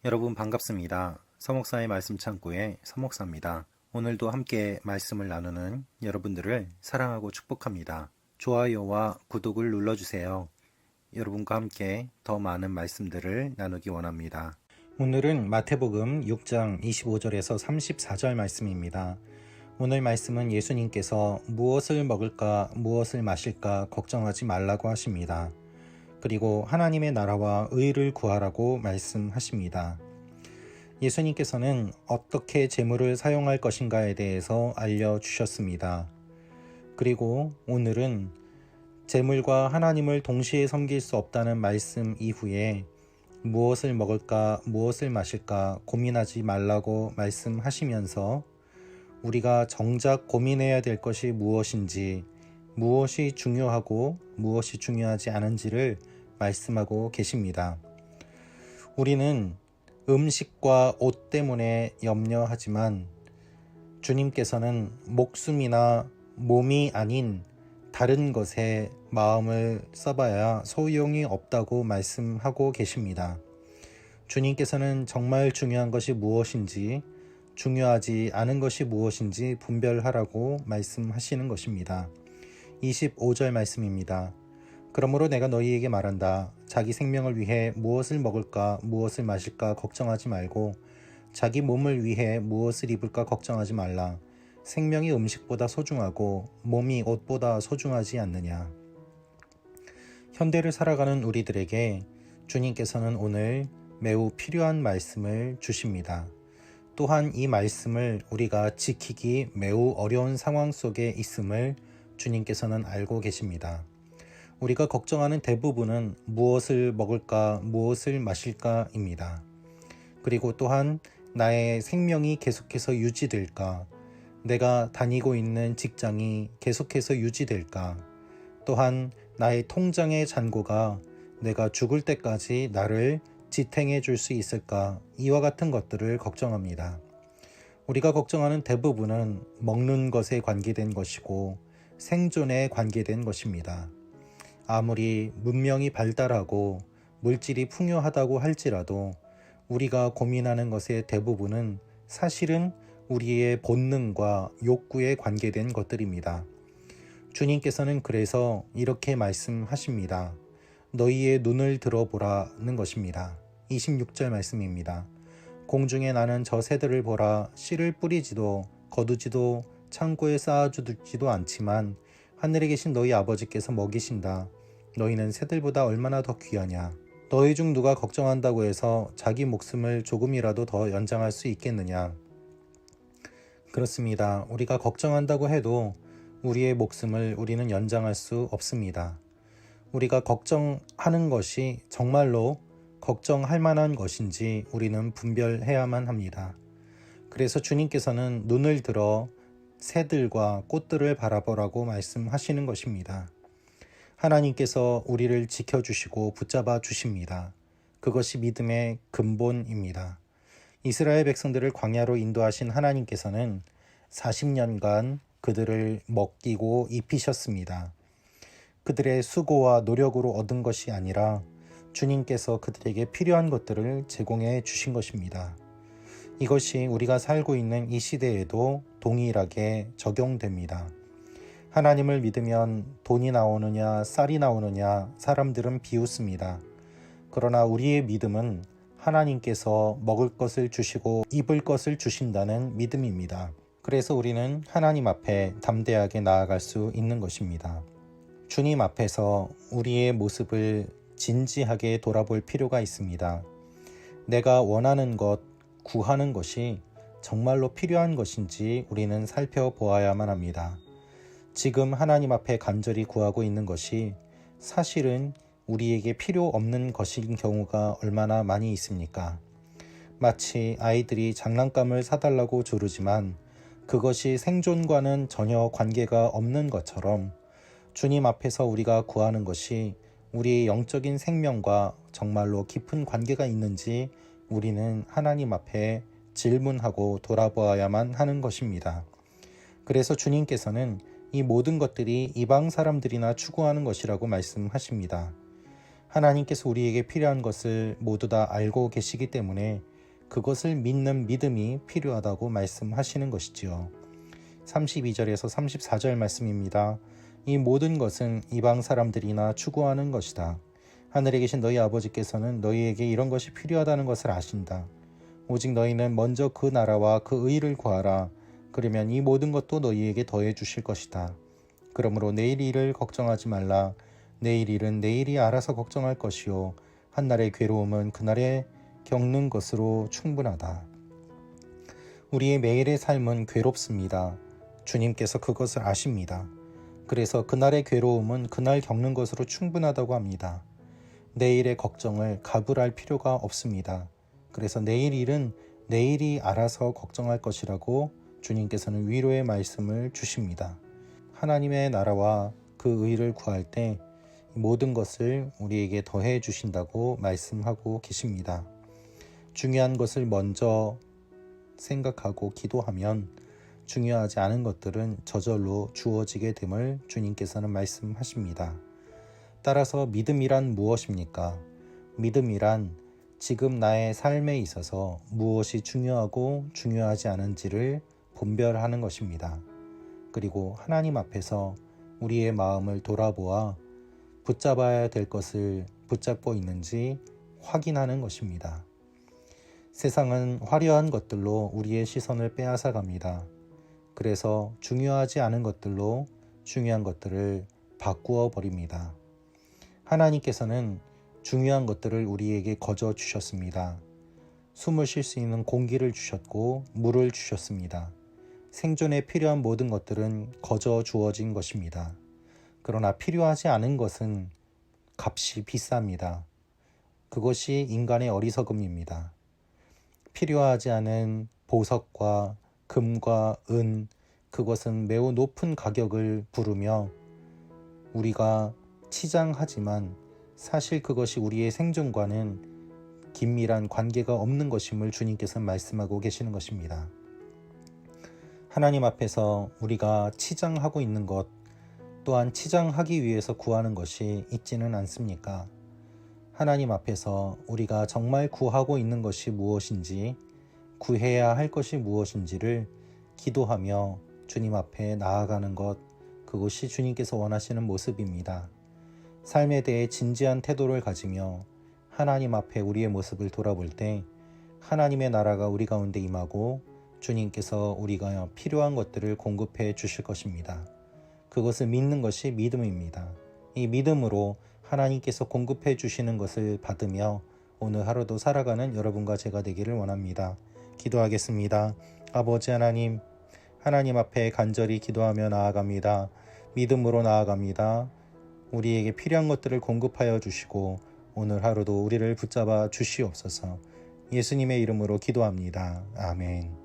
여러분 반갑습니다. 서목사의 말씀 창고의 서목사입니다. 오늘도 함께 말씀을 나누는 여러분들을 사랑하고 축복합니다. 좋아요와 구독을 눌러주세요. 여러분과 함께 더 많은 말씀들을 나누기 원합니다. 오늘은 마태복음 6장 25절에서 34절 말씀입니다. 오늘 말씀은 예수님께서 무엇을 먹을까 무엇을 마실까 걱정하지 말라고 하십니다. 그리고 하나님의 나라와 의를 구하라고 말씀하십니다. 예수님께서는 어떻게 재물을 사용할 것인가에 대해서 알려주셨습니다. 그리고 오늘은 재물과 하나님을 동시에 섬길 수 없다는 말씀 이후에 무엇을 먹을까 무엇을 마실까 고민하지 말라고 말씀하시면서 우리가 정작 고민해야 될 것이 무엇인지, 무엇이 중요하고 무엇이 중요하지 않은지를 말씀하고 계십니다. 우리는 음식과 옷 때문에 염려하지만 주님께서는 목숨이나 몸이 아닌 다른 것에 마음을 써봐야 소용이 없다고 말씀하고 계십니다. 주님께서는 정말 중요한 것이 무엇인지, 중요하지 않은 것이 무엇인지 분별하라고 말씀하시는 것입니다. 25절 말씀입니다. 그러므로 내가 너희에게 말한다. 자기 생명을 위해 무엇을 먹을까 무엇을 마실까 걱정하지 말고 자기 몸을 위해 무엇을 입을까 걱정하지 말라. 생명이 음식보다 소중하고 몸이 옷보다 소중하지 않느냐. 현대를 살아가는 우리들에게 주님께서는 오늘 매우 필요한 말씀을 주십니다. 또한 이 말씀을 우리가 지키기 매우 어려운 상황 속에 있음을 주님께서는 알고 계십니다. 우리가 걱정하는 대부분은 무엇을 먹을까, 무엇을 마실까입니다. 그리고 또한 나의 생명이 계속해서 유지될까, 내가 다니고 있는 직장이 계속해서 유지될까, 또한 나의 통장의 잔고가 내가 죽을 때까지 나를 지탱해 줄 수 있을까, 이와 같은 것들을 걱정합니다. 우리가 걱정하는 대부분은 먹는 것에 관계된 것이고 생존에 관계된 것입니다. 아무리 문명이 발달하고 물질이 풍요하다고 할지라도 우리가 고민하는 것의 대부분은 사실은 우리의 본능과 욕구에 관계된 것들입니다. 주님께서는 그래서 이렇게 말씀하십니다. 너희의 눈을 들어보라는 것입니다. 26절 말씀입니다. 공중에 나는 저 새들을 보라. 씨를 뿌리지도 거두지도 창고에 쌓아두지도 않지만 하늘에 계신 너희 아버지께서 먹이신다. 너희는 새들보다 얼마나 더 귀하냐. 너희 중 누가 걱정한다고 해서 자기 목숨을 조금이라도 더 연장할 수 있겠느냐. 그렇습니다. 우리가 걱정한다고 해도 우리의 목숨을 우리는 연장할 수 없습니다. 우리가 걱정하는 것이 정말로 걱정할 만한 것인지 우리는 분별해야만 합니다. 그래서 주님께서는 눈을 들어 새들과 꽃들을 바라보라고 말씀하시는 것입니다. 하나님께서 우리를 지켜주시고 붙잡아 주십니다. 그것이 믿음의 근본입니다. 이스라엘 백성들을 광야로 인도하신 하나님께서는 40년간 그들을 먹이고 입히셨습니다. 그들의 수고와 노력으로 얻은 것이 아니라 주님께서 그들에게 필요한 것들을 제공해 주신 것입니다. 이것이 우리가 살고 있는 이 시대에도 동일하게 적용됩니다. 하나님을 믿으면 돈이 나오느냐 쌀이 나오느냐 사람들은 비웃습니다. 그러나 우리의 믿음은 하나님께서 먹을 것을 주시고 입을 것을 주신다는 믿음입니다. 그래서 우리는 하나님 앞에 담대하게 나아갈 수 있는 것입니다. 주님 앞에서 우리의 모습을 진지하게 돌아볼 필요가 있습니다. 내가 원하는 것, 구하는 것이 정말로 필요한 것인지 우리는 살펴보아야만 합니다. 지금 하나님 앞에 간절히 구하고 있는 것이 사실은 우리에게 필요 없는 것인 경우가 얼마나 많이 있습니까? 마치 아이들이 장난감을 사달라고 조르지만 그것이 생존과는 전혀 관계가 없는 것처럼 주님 앞에서 우리가 구하는 것이 우리의 영적인 생명과 정말로 깊은 관계가 있는지 우리는 하나님 앞에 질문하고 돌아보아야만 하는 것입니다. 그래서 주님께서는 이 모든 것들이 이방 사람들이나 추구하는 것이라고 말씀하십니다. 하나님께서 우리에게 필요한 것을 모두 다 알고 계시기 때문에 그것을 믿는 믿음이 필요하다고 말씀하시는 것이지요. 32절에서 34절 말씀입니다. 이 모든 것은 이방 사람들이나 추구하는 것이다. 하늘에 계신 너희 아버지께서는 너희에게 이런 것이 필요하다는 것을 아신다. 오직 너희는 먼저 그 나라와 그 의를 구하라. 그러면 이 모든 것도 너희에게 더해 주실 것이다. 그러므로 내일 일을 걱정하지 말라. 내일 일은 내일이 알아서 걱정할 것이요 한날의 괴로움은 그날에 겪는 것으로 충분하다. 우리의 매일의 삶은 괴롭습니다. 주님께서 그것을 아십니다. 그래서 그날의 괴로움은 그날 겪는 것으로 충분하다고 합니다. 내일의 걱정을 가불할 필요가 없습니다. 그래서 내일 일은 내일이 알아서 걱정할 것이라고 주님께서는 위로의 말씀을 주십니다. 하나님의 나라와 그 의를 구할 때 모든 것을 우리에게 더해 주신다고 말씀하고 계십니다. 중요한 것을 먼저 생각하고 기도하면 중요하지 않은 것들은 저절로 주어지게 됨을 주님께서는 말씀하십니다. 따라서 믿음이란 무엇입니까? 믿음이란 지금 나의 삶에 있어서 무엇이 중요하고 중요하지 않은지를 분별하는 것입니다. 그리고 하나님 앞에서 우리의 마음을 돌아보아 붙잡아야 될 것을 붙잡고 있는지 확인하는 것입니다. 세상은 화려한 것들로 우리의 시선을 빼앗아 갑니다. 그래서 중요하지 않은 것들로 중요한 것들을 바꾸어 버립니다. 하나님께서는 중요한 것들을 우리에게 거저 주셨습니다. 숨을 쉴 수 있는 공기를 주셨고 물을 주셨습니다. 생존에 필요한 모든 것들은 거저 주어진 것입니다. 그러나 필요하지 않은 것은 값이 비쌉니다. 그것이 인간의 어리석음입니다. 필요하지 않은 보석과 금과 은, 그것은 매우 높은 가격을 부르며 우리가 치장하지만 사실 그것이 우리의 생존과는 긴밀한 관계가 없는 것임을 주님께서 말씀하고 계시는 것입니다. 하나님 앞에서 우리가 치장하고 있는 것 또한 치장하기 위해서 구하는 것이 있지는 않습니까? 하나님 앞에서 우리가 정말 구하고 있는 것이 무엇인지, 구해야 할 것이 무엇인지를 기도하며 주님 앞에 나아가는 것, 그것이 주님께서 원하시는 모습입니다. 삶에 대해 진지한 태도를 가지며 하나님 앞에 우리의 모습을 돌아볼 때 하나님의 나라가 우리 가운데 임하고 주님께서 우리가 필요한 것들을 공급해 주실 것입니다. 그것을 믿는 것이 믿음입니다. 이 믿음으로 하나님께서 공급해 주시는 것을 받으며 오늘 하루도 살아가는 여러분과 제가 되기를 원합니다. 기도하겠습니다. 아버지 하나님, 하나님 앞에 간절히 기도하며 나아갑니다. 믿음으로 나아갑니다. 우리에게 필요한 것들을 공급하여 주시고 오늘 하루도 우리를 붙잡아 주시옵소서. 예수님의 이름으로 기도합니다. 아멘.